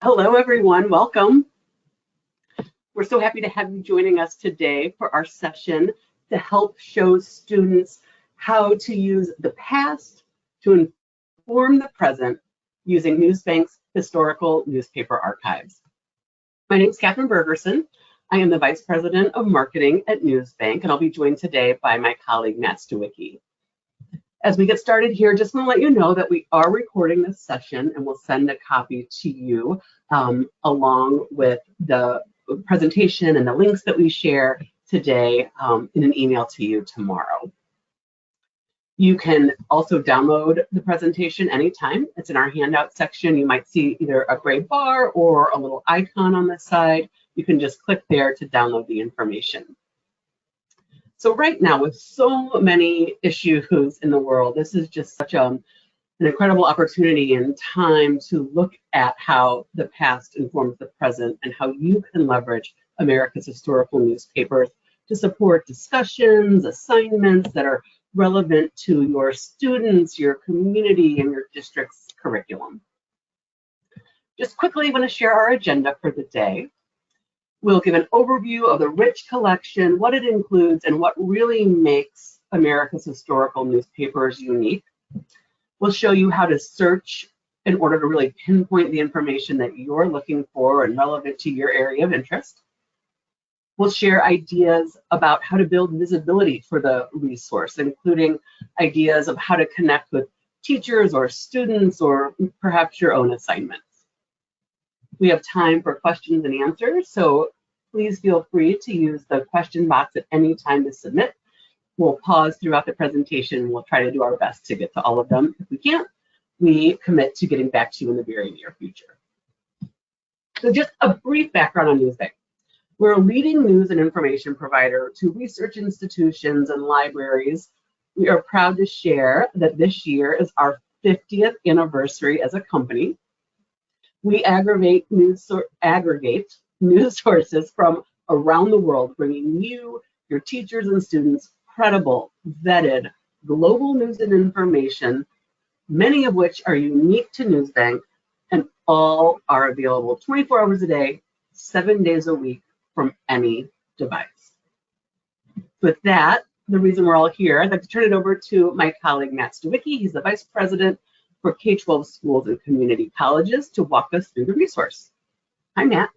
Hello, everyone. Welcome. We're so happy to have you joining us today for our session to help show students how to use the past to inform the present using NewsBank's historical newspaper archives. My name is Catherine Bergerson. I am the Vice President of Marketing at NewsBank, and I'll be joined today by my colleague, Matt Stewicki. As we get started here, just want to let you know that we are recording this session and we'll send a copy to you along with the presentation and the links that we share today in an email to you tomorrow. You can also download the presentation anytime. It's in our handout section. You might see either a gray bar or a little icon on the side. You can just click there to download the information. So right now, with so many issues in the world, this is just such an incredible opportunity and time to look at how the past informs the present and how you can leverage America's historical newspapers to support discussions, assignments that are relevant to your students, your community, and your district's curriculum. Just quickly, I want to share our agenda for the day. We'll give an overview of the rich collection, what it includes, and what really makes America's historical newspapers unique. We'll show you how to search in order to really pinpoint the information that you're looking for and relevant to your area of interest. We'll share ideas about how to build visibility for the resource, including ideas of how to connect with teachers or students or perhaps your own assignments. We have time for questions and answers, so please feel free to use the question box at any time to submit. We'll pause throughout the presentation. We'll try to do our best to get to all of them. If we can't, we commit to getting back to you in the very near future. So just a brief background on NewsBank. We're a leading news and information provider to research institutions and libraries. We are proud to share that this year is our 50th anniversary as a company. We aggregate news sources from around the world, bringing you, your teachers and students, credible, vetted, global news and information, many of which are unique to NewsBank, and all are available 24 hours a day, 7 days a week from any device. With that, the reason we're all here, I'd like to turn it over to my colleague, Matt Stewicki. He's the Vice President for K-12 schools and community colleges to walk us through the resource. Hi, Matt.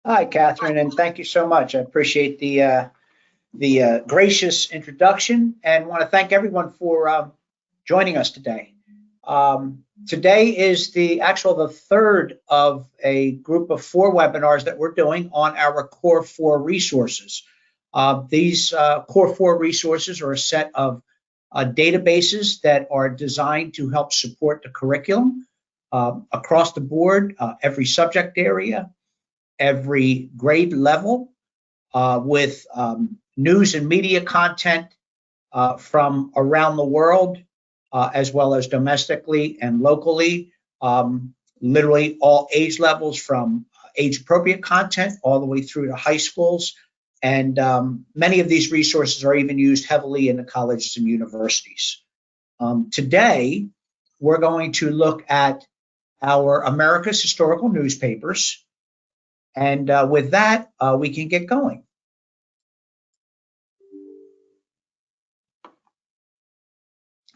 Hi, Catherine, and thank you so much. I appreciate the gracious introduction and want to thank everyone for joining us today. Today is the third of a group of 4 webinars that we're doing on our Core 4 resources. These Core 4 resources are a set of databases that are designed to help support the curriculum across the board, every subject area, every grade level, with news and media content from around the world, as well as domestically and locally, literally all age levels from age-appropriate content all the way through to high schools. And many of these resources are even used heavily in the colleges and universities. Today, we're going to look at our America's historical newspapers. And with that, we can get going.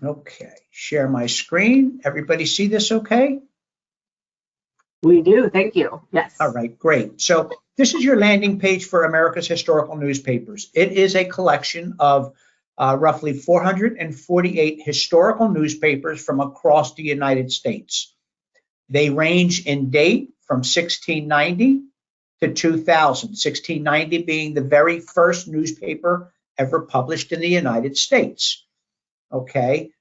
Okay, share my screen. Everybody see this okay? We do, thank you. Yes. All right, great. So this is your landing page for America's historical newspapers. It is a collection of roughly 448 historical newspapers from across the United States. They range in date from 1690 to 2000, 1690 being the very first newspaper ever published in the United States. Okay,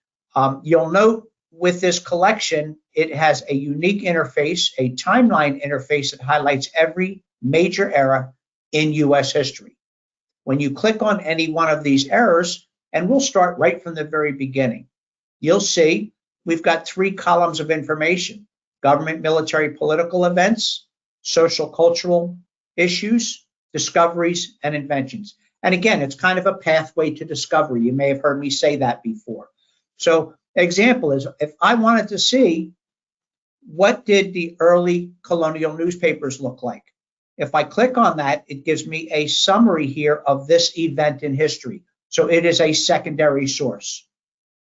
you'll note with this collection, it has a unique interface, a timeline interface that highlights every major era in U.S. history. When you click on any one of these eras, and we'll start right from the very beginning, you'll see we've got 3 columns of information: government, military, political events, social, cultural issues, discoveries, and inventions. And again, it's kind of a pathway to discovery. You may have heard me say that before. So example is, if I wanted to see what did the early colonial newspapers look like? If I click on that, it gives me a summary here of this event in history. So it is a secondary source.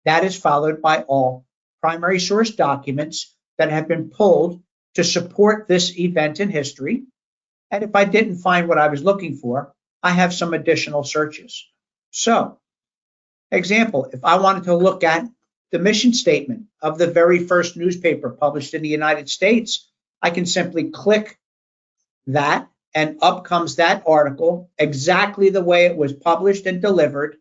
That is followed by all primary source documents that have been pulled to support this event in history. And if I didn't find what I was looking for, I have some additional searches. So, example, if I wanted to look at the mission statement of the very first newspaper published in the United States, I can simply click that, and up comes that article exactly the way it was published and delivered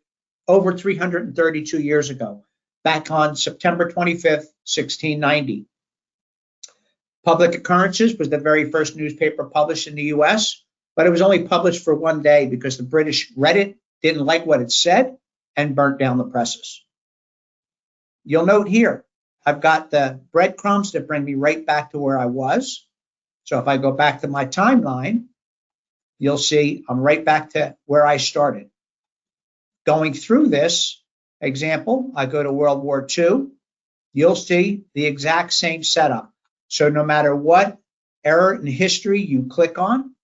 over 332 years ago, back on September 25th, 1690. Public Occurrences was the very first newspaper published in the US, but it was only published for one day because the British read it, didn't like what it said, and burnt down the presses. You'll note here, I've got the breadcrumbs that bring me right back to where I was. So if I go back to my timeline, you'll see I'm right back to where I started. Going through this example, I go to World War II, you'll see the exact same setup. So no matter what era in history you click on,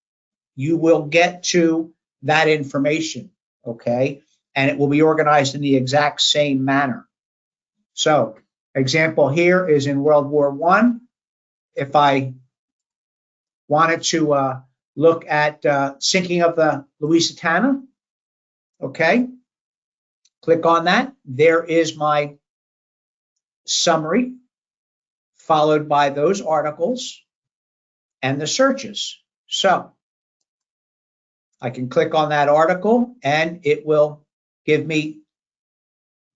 you will get to that information, okay? And it will be organized in the exact same manner. So example here is in World War I. If I wanted to look at sinking of the Lusitania, okay, click on that. There is my summary, followed by those articles and the searches. So I can click on that article and it will give me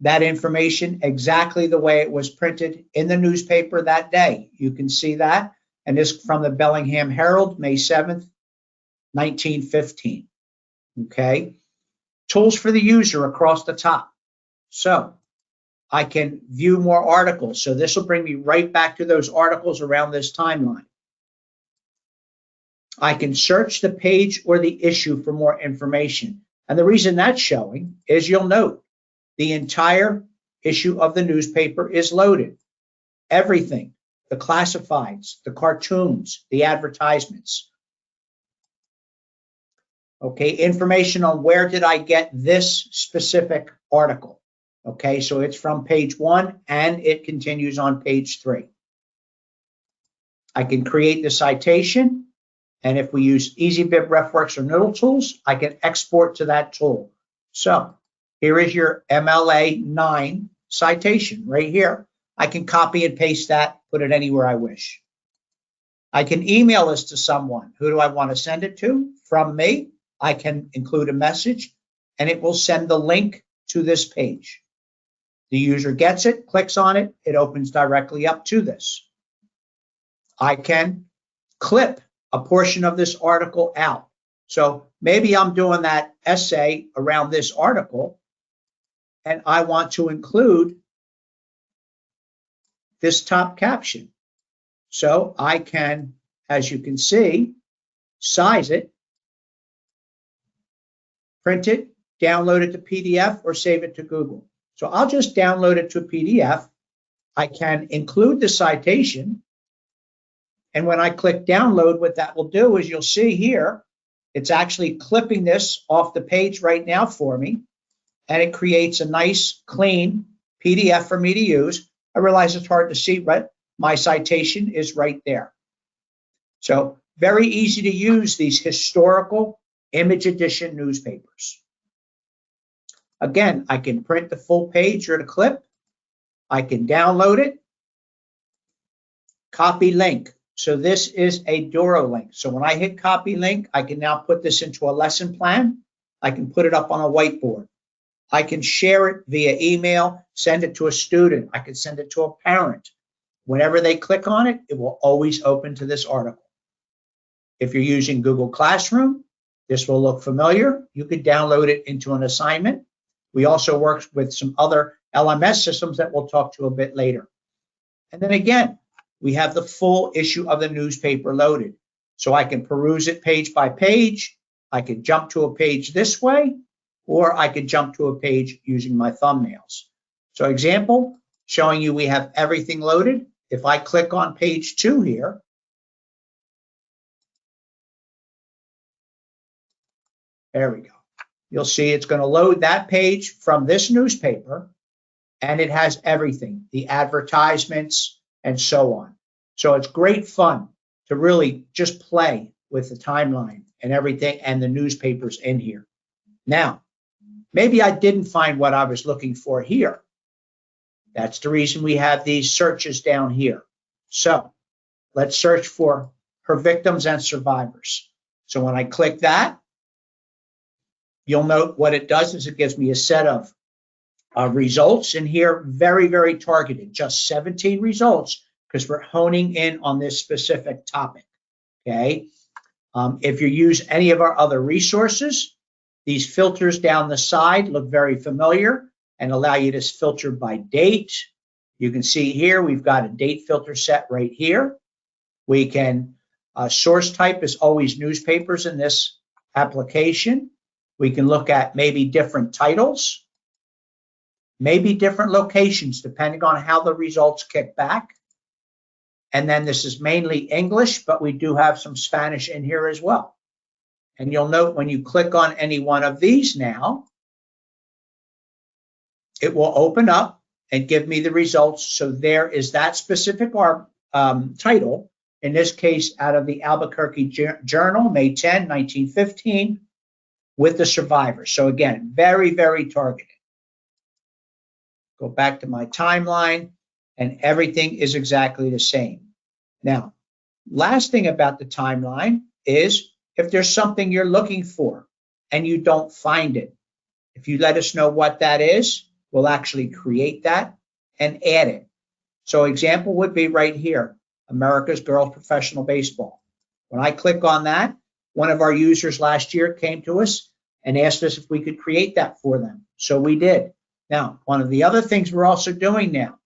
that information exactly the way it was printed in the newspaper that day. You can see that. And this from the Bellingham Herald, May 7th, 1915. Okay. Tools for the user across the top. So I can view more articles. So this will bring me right back to those articles around this timeline. I can search the page or the issue for more information. And the reason that's showing is you'll note the entire issue of the newspaper is loaded. Everything, the classifieds, the cartoons, the advertisements. Okay, information on where did I get this specific article. Okay, so it's from page 1 and it continues on page 3. I can create the citation, and if we use EasyBib, RefWorks, or Noodle tools, I can export to that tool. So here is your MLA 9 citation right here. I can copy and paste that, put it anywhere I wish. I can email this to someone. Who do I want to send it to? From me, I can include a message, and it will send the link to this page. The user gets it, clicks on it, it opens directly up to this. I can clip a portion of this article out. So maybe I'm doing that essay around this article, and I want to include this top caption. So I can, as you can see, size it, print it, download it to PDF, or save it to Google. So I'll just download it to a PDF. I can include the citation. And when I click download, what that will do is you'll see here, it's actually clipping this off the page right now for me. And it creates a nice, clean PDF for me to use. I realize it's hard to see, but my citation is right there. So very easy to use these historical image edition newspapers. Again, I can print the full page or the clip. I can download it. Copy link. So this is a Doro link. So when I hit copy link, I can now put this into a lesson plan. I can put it up on a whiteboard. I can share it via email, send it to a student. I can send it to a parent. Whenever they click on it, it will always open to this article. If you're using Google Classroom, this will look familiar. You could download it into an assignment. We also work with some other LMS systems that we'll talk to a bit later. And then again, we have the full issue of the newspaper loaded. So I can peruse it page by page. I could jump to a page this way, or I could jump to a page using my thumbnails. So example, showing you we have everything loaded. if I click on page 2 here, there we go. You'll see it's going to load that page from this newspaper, and it has everything, the advertisements and so on. So it's great fun to really just play with the timeline and everything and the newspapers in here. Now, maybe I didn't find what I was looking for here. That's the reason we have these searches down here. So let's search for her victims and survivors. So when I click that, you'll note what it does is it gives me a set of results in here, very, very targeted, just 17 results because we're honing in on this specific topic, okay? If you use any of our other resources, these filters down the side look very familiar and allow you to filter by date. You can see here, we've got a date filter set right here. We can, source type is always newspapers in this application. We can look at maybe different titles, maybe different locations, depending on how the results kick back. And then this is mainly English, but we do have some Spanish in here as well. And you'll note when you click on any one of these now, it will open up and give me the results. So there is that specific title, in this case, out of the Albuquerque Journal, May 10, 1915, with the survivors. So again, very, very targeted. Go back to my timeline, and everything is exactly the same. Now, last thing about the timeline is if there's something you're looking for and you don't find it, if you let us know what that is, we'll actually create that and add it. So example would be right here, America's Girls Professional Baseball. When I click on that, one of our users last year came to us and asked us if we could create that for them. So we did. Now, one of the other things we're also doing now,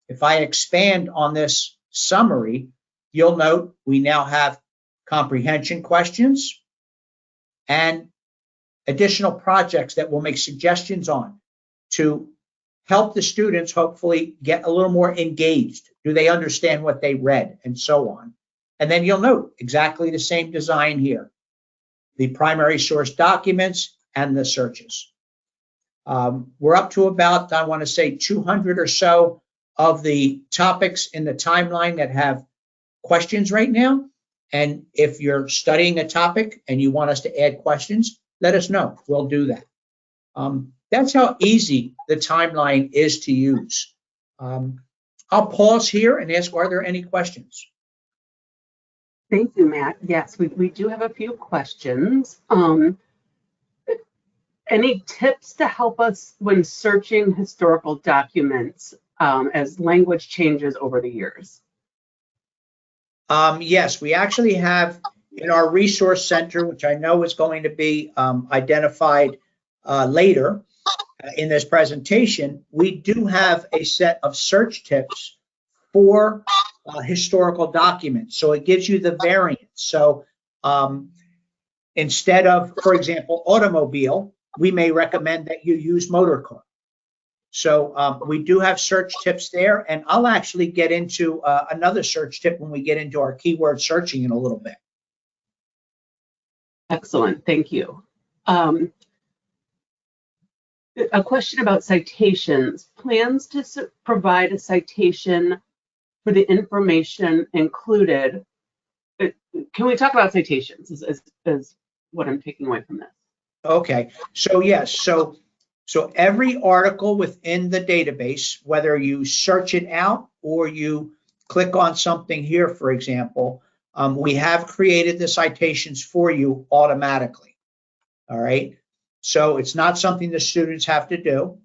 if I expand on this summary, you'll note we now have comprehension questions and additional projects that we'll make suggestions on to help the students hopefully get a little more engaged. Do they understand what they read and so on? And then you'll note exactly the same design here, the primary source documents and the searches. We're up to about, I want to say 200 or so of the topics in the timeline that have questions right now. And if you're studying a topic and you want us to add questions, let us know. We'll do that. That's how easy the timeline is to use. I'll pause here and ask, are there any questions? Thank you, Matt. Yes, we do have a few questions. Any tips to help us when searching historical documents as language changes over the years? Yes, we actually have in our resource center, which I know is going to be identified later in this presentation, we do have a set of search tips for historical documents. So it gives you the variant. So instead of, for example, automobile, we may recommend that you use motor car. So we do have search tips there, and I'll actually get into another search tip when we get into our keyword searching in a little bit. Excellent, thank you. A question about citations. Plans to provide a citation for the information included. Can we talk about citations is what I'm taking away from this? Okay, so yes, so every article within the database, whether you search it out or you click on something here, for example, we have created the citations for you automatically. All right, so it's not something the students have to do.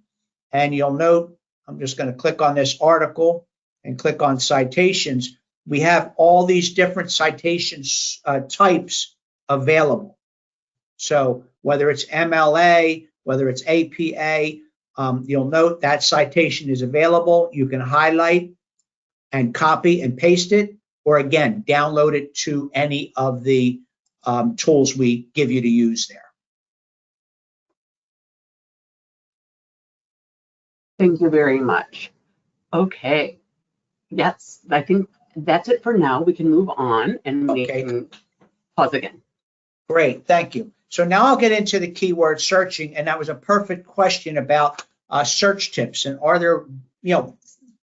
And you'll note, I'm just going to click on this article and click on citations. We have all these different citations types available. So whether it's MLA, whether it's APA, you'll note that citation is available. You can highlight and copy and paste it, or again, download it to any of the tools we give you to use there. Thank you very much. Okay, Yes, I think that's it for now. We can move on and we Okay. can pause again. Great, thank you. So now I'll get into the keyword searching, and that was a perfect question about search tips. And are there,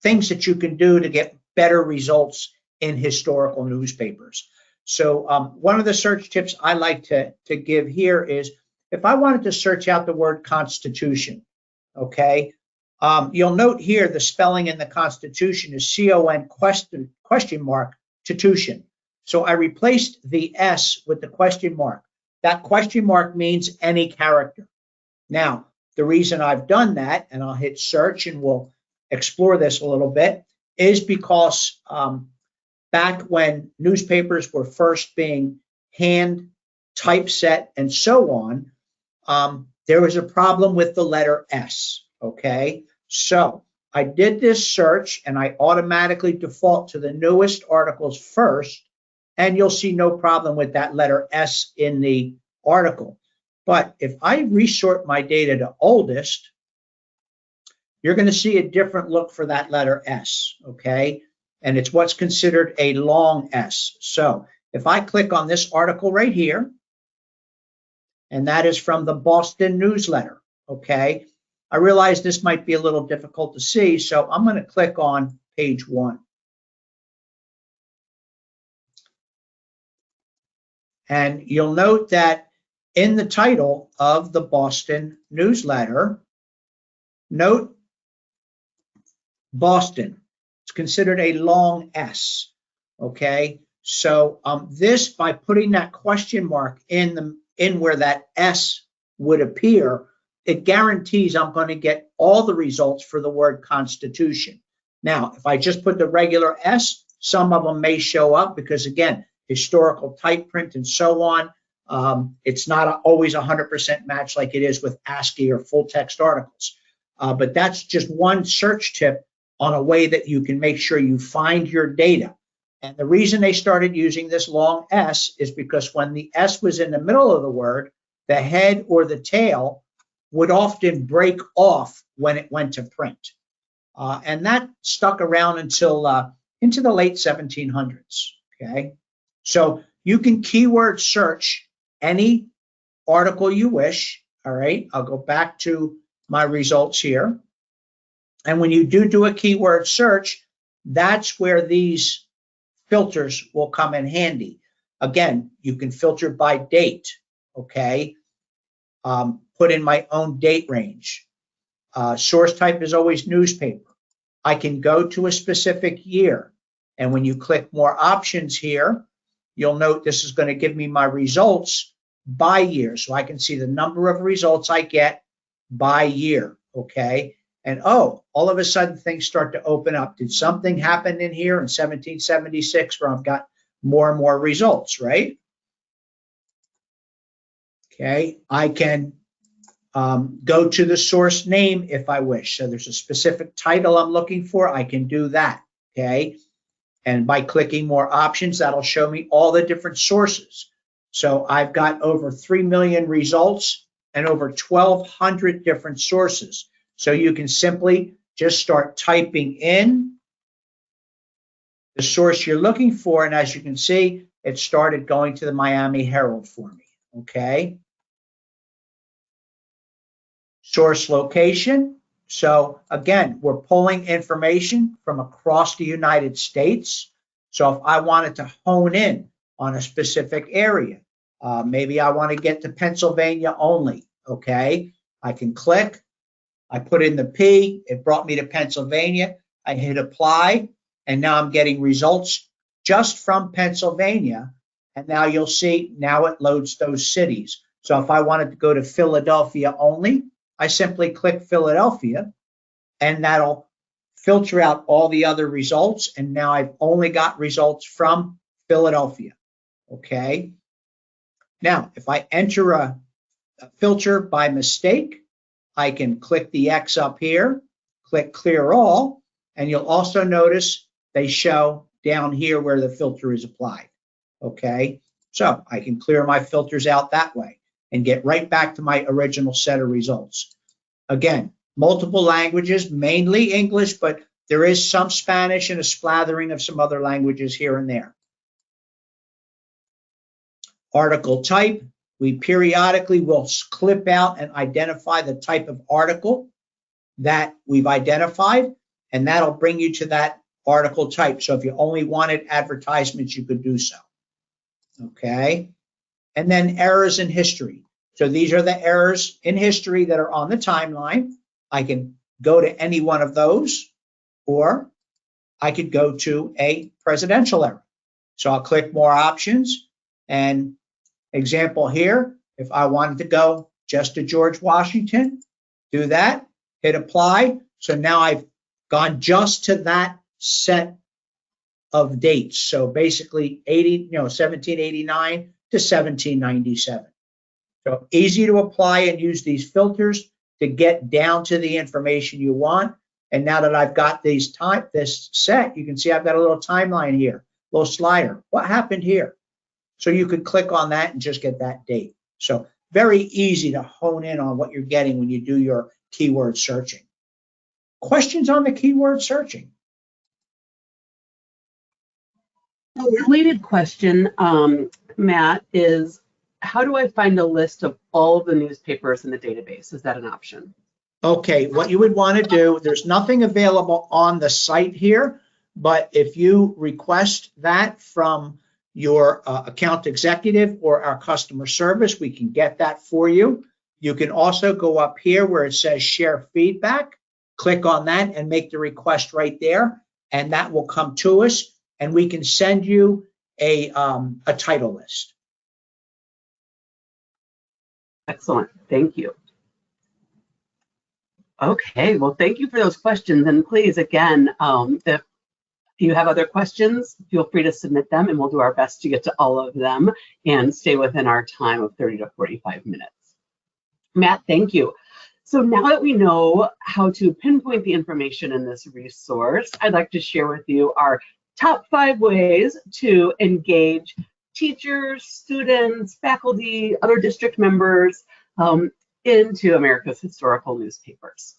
things that you can do to get better results in historical newspapers? So one of the search tips I like to give here is if I wanted to search out the word Constitution, okay, you'll note here the spelling in the Constitution is C-O-N question mark Titution. So I replaced the S with the question mark. That question mark means any character. Now, the reason I've done that, and I'll hit search and we'll explore this a little bit, is because back when newspapers were first being hand typeset and so on, there was a problem with the letter S, okay? So I did this search and I automatically default to the newest articles first, and you'll see no problem with that letter S in the article. But if I resort my data to oldest, you're going to see a different look for that letter S, okay? And it's what's considered a long S. So if I click on this article right here, and that is from the Boston newsletter, okay? I realize this might be a little difficult to see, so I'm going to click on page 1. And you'll note that in the title of the Boston newsletter, note Boston. It's considered a long S, okay? So this, by putting that question mark in where that S would appear, it guarantees I'm going to get all the results for the word Constitution. Now, if I just put the regular S, some of them may show up because, again, historical type print and so on, it's not always 100% match like it is with ASCII or full text articles. But that's just one search tip on a way that you can make sure you find your data. And the reason they started using this long S is because when the S was in the middle of the word, the head or the tail would often break off when it went to print. And that stuck around until into the late 1700s, okay? So you can keyword search any article you wish, all right? I'll go back to my results here. And when you do a keyword search, that's where these filters will come in handy. Again, you can filter by date, okay? Put in my own date range. Source type is always newspaper. I can go to a specific year. And when you click more options here, you'll note this is going to give me my results by year. So I can see the number of results I get by year, okay? And all of a sudden things start to open up. Did something happen in here in 1776 where I've got more and more results, right? Okay, I can go to the source name if I wish. So there's a specific title I'm looking for, I can do that, okay? And by clicking more options, that'll show me all the different sources. So I've got over 3 million results and over 1,200 different sources. So you can simply just start typing in the source you're looking for. And as you can see, it started going to the Miami Herald for me, okay? Source location. So again, we're pulling information from across the United States. So if I wanted to hone in on a specific area, maybe I want to get to Pennsylvania only, okay? I can click. I put in the P, it brought me to Pennsylvania. I hit apply, and now I'm getting results just from Pennsylvania. And now you'll see, now it loads those cities. So if I wanted to go to Philadelphia only, I simply click Philadelphia, and that'll filter out all the other results. And now I've only got results from Philadelphia, okay? Now, if I enter a filter by mistake, I can click the X up here, click clear all, and you'll also notice they show down here where the filter is applied, okay? So I can clear my filters out that way and get right back to my original set of results. Again, multiple languages, mainly English, but There is some Spanish and a splattering of some other languages here and there. Article type, we periodically will clip out and identify the type of article that we've identified, and that'll bring you to that article type. So if you only wanted advertisements, you could do so. Okay. And then errors in history. So these are the errors in history that are on the timeline. I can go to any one of those, or I could go to a presidential error. So I'll click more options, and example here, if I wanted to go just to George Washington, do that, hit apply. So now I've gone just to that set of dates. So basically 1789 to 1797. So easy to apply and use these filters to get down to the information you want. And now that I've got this set, you can see I've got a little timeline here, little slider. What happened here? So you could click on that and just get that date. So very easy to hone in on what you're getting when you do your keyword searching. Questions on the keyword searching? A related question, Matt, is how do I find a list of all the newspapers in the database? Is that an option? Okay, what you would want to do, there's nothing available on the site here, but if you request that from your account executive or our customer service, we can get that for you. You can also go up here where it says share feedback, click on that and make the request right there, and that will come to us, and we can send you a title list. Excellent, thank you. Okay, well, thank you for those questions. And please, again, if you have other questions, feel free to submit them and we'll do our best to get to all of them and stay within our time of 30 to 45 minutes. Matt, thank you. So now that we know how to pinpoint the information in this resource, I'd like to share with you our top 5 ways to engage teachers, students, faculty, other district members into America's historical newspapers.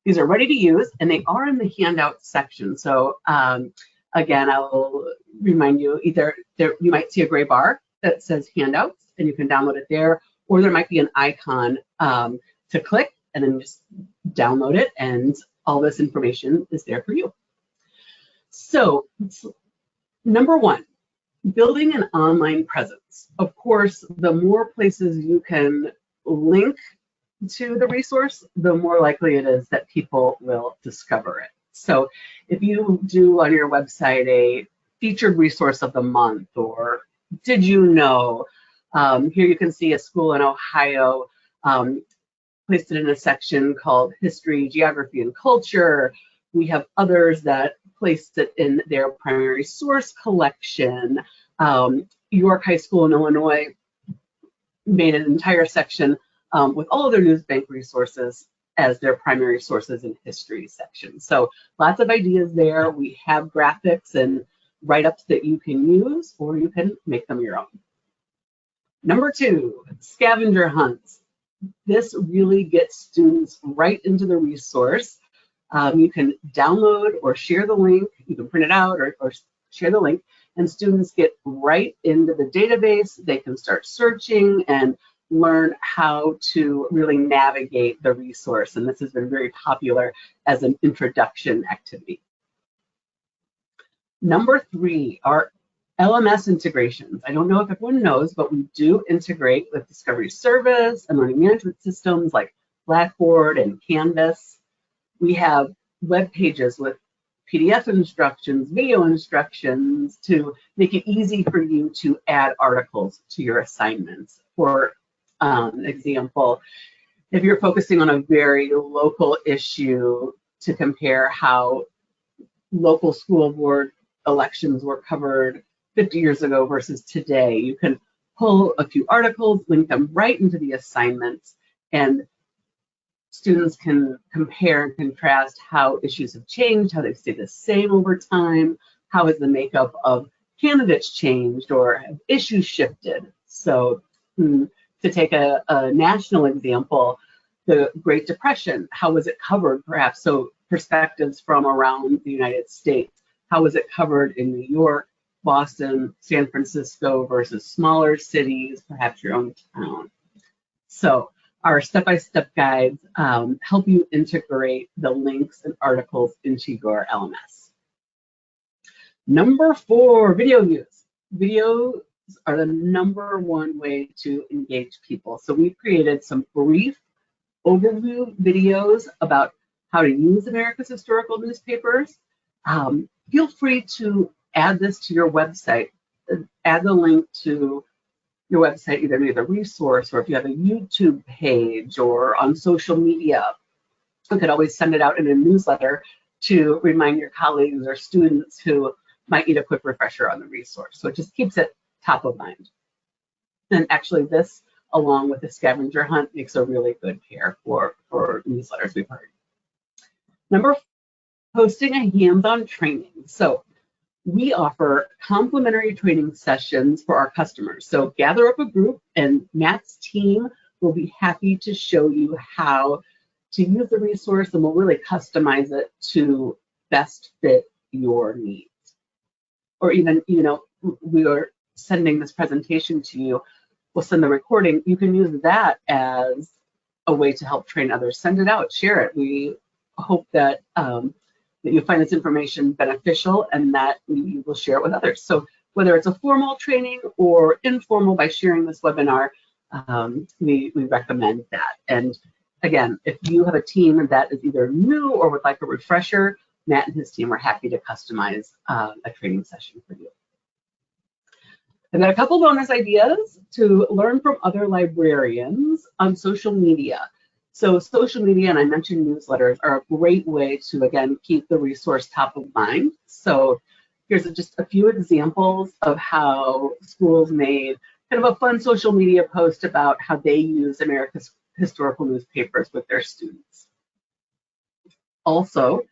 These are ready to use and they are in the handout section. So again, I will remind you, either you might see a gray bar that says handouts and you can download it there, or there might be an icon to click and then just download it, and all this information is there for you. So number 1, building an online presence. Of course, the more places you can link to the resource, the more likely it is that people will discover it. So if you do on your website a featured resource of the month, or did you know, here you can see a school in Ohio placed it in a section called History, Geography, and Culture. We have others that placed it in their primary source collection. York High School in Illinois made an entire section with all of their NewsBank resources as their primary sources in history section. So lots of ideas there. We have graphics and write-ups that you can use, or you can make them your own. Number 2, scavenger hunts. This really gets students right into the resource. You can download or share the link. You can print it out or share the link, and students get right into the database. They can start searching and learn how to really navigate the resource. And this has been very popular as an introduction activity. Number 3 are LMS integrations. I don't know if everyone knows, but we do integrate with Discovery Service and learning management systems like Blackboard and Canvas. We have web pages with PDF instructions, video instructions to make it easy for you to add articles to your assignments. For example, if you're focusing on a very local issue to compare how local school board elections were covered 50 years ago versus today, you can pull a few articles, link them right into the assignments, and students can compare and contrast how issues have changed, how they've stayed the same over time, how has the makeup of candidates changed, or have issues shifted. So to take a national example, the Great Depression, how was it covered perhaps? So perspectives from around the United States. How was it covered in New York, Boston, San Francisco versus smaller cities, perhaps your own town? So our step-by-step guides help you integrate the links and articles into your LMS. Number 4, video use. Videos are the #1 way to engage people. So we've created some brief overview videos about how to use America's historical newspapers. Feel free to add this to your website. Add the link to your website, either via the resource or if you have a YouTube page or on social media. You could always send it out in a newsletter to remind your colleagues or students who might need a quick refresher on the resource. So it just keeps it top of mind. And actually this, along with the scavenger hunt, makes a really good pair for newsletters, we've heard. Number 4, hosting a hands-on training. So we offer complimentary training sessions for our customers. So gather up a group and Matt's team will be happy to show you how to use the resource, and we'll really customize it to best fit your needs. Or even, we are sending this presentation to you, we'll send the recording. You can use that as a way to help train others. Send it out, share it. We hope that that you find this information beneficial and that you will share it with others. So whether it's a formal training or informal by sharing this webinar, we recommend that. And again, if you have a team that is either new or would like a refresher, Matt and his team are happy to customize a training session for you. I've got a couple bonus ideas to learn from other librarians on social media. So social media, and I mentioned newsletters, are a great way to, again, keep the resource top of mind. So here's just a few examples of how schools made kind of a fun social media post about how they use America's historical newspapers with their students. Also,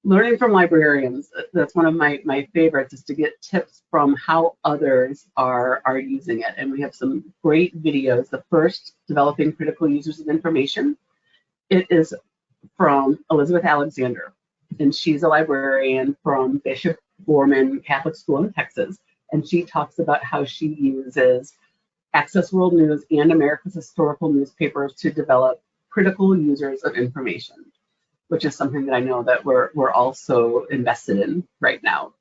learning from librarians, that's one of my favorites, is to get tips from how others are using it. And we have some great videos. The first, Developing Critical Users of Information. It is from Elizabeth Alexander, and she's a librarian from Bishop Gorman Catholic School in Texas. And she talks about how she uses Access World News and America's historical newspapers to develop critical users of information, which is something that I know that we're also invested in right now.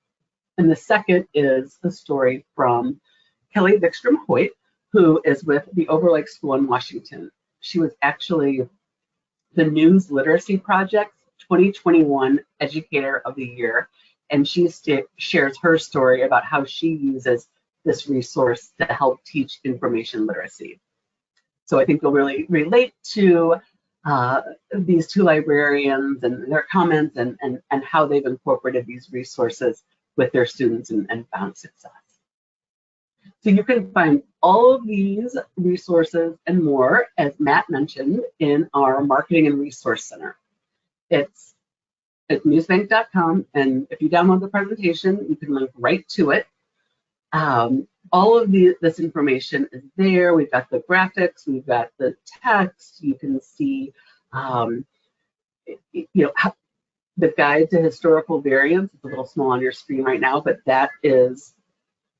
And the second is a story from Kelly Vikstrom-Hoyt, who is with the Overlake School in Washington. She was actually the News Literacy Project's 2021 Educator of the Year, and she shares her story about how she uses this resource to help teach information literacy. So I think you'll really relate to these two librarians and their comments and how they've incorporated these resources with their students and found success. So you can find all of these resources and more, as Matt mentioned, in our Marketing and Resource Center. It's at newsbank.com, and if you download the presentation, you can link right to it. All of this information is there. We've got the graphics, we've got the text. You can see, the guide to historical variants. It's a little small on your screen right now, but that is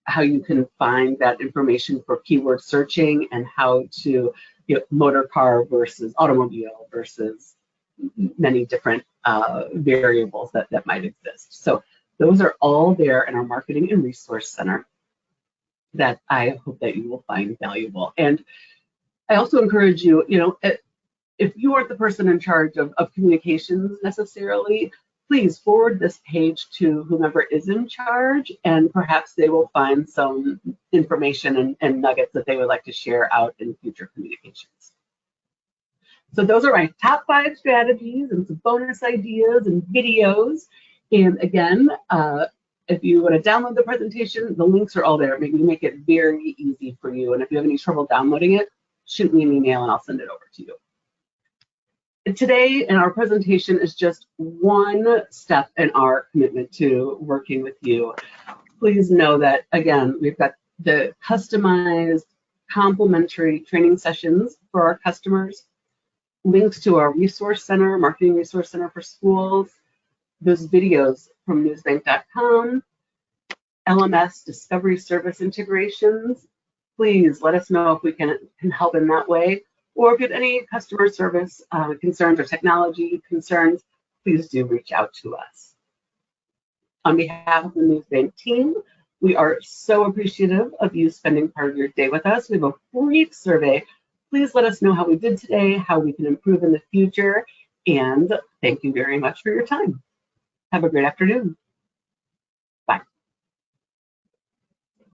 how you can find that information for keyword searching and how to, motor car versus automobile versus many different variables that might exist. So those are all there in our Marketing and Resource Center that I hope that you will find valuable. And I also encourage you, if you aren't the person in charge of communications necessarily, please forward this page to whomever is in charge, and perhaps they will find some information and nuggets that they would like to share out in future communications. So those are my top 5 strategies and some bonus ideas and videos. And again, if you want to download the presentation, the links are all there. Maybe make it very easy for you. And if you have any trouble downloading it, shoot me an email and I'll send it over to you. Today in our presentation is just one step in our commitment to working with you. Please know that, again, we've got the customized complimentary training sessions for our customers. links to our resource center, marketing resource center for schools, those videos from newsbank.com, LMS Discovery Service Integrations. Please let us know if we can help in that way, or if you have any customer service concerns or technology concerns, please do reach out to us. On behalf of the NewsBank team, we are so appreciative of you spending part of your day with us. We have a brief survey. Please let us know how we did today, how we can improve in the future, and thank you very much for your time. Have a great afternoon.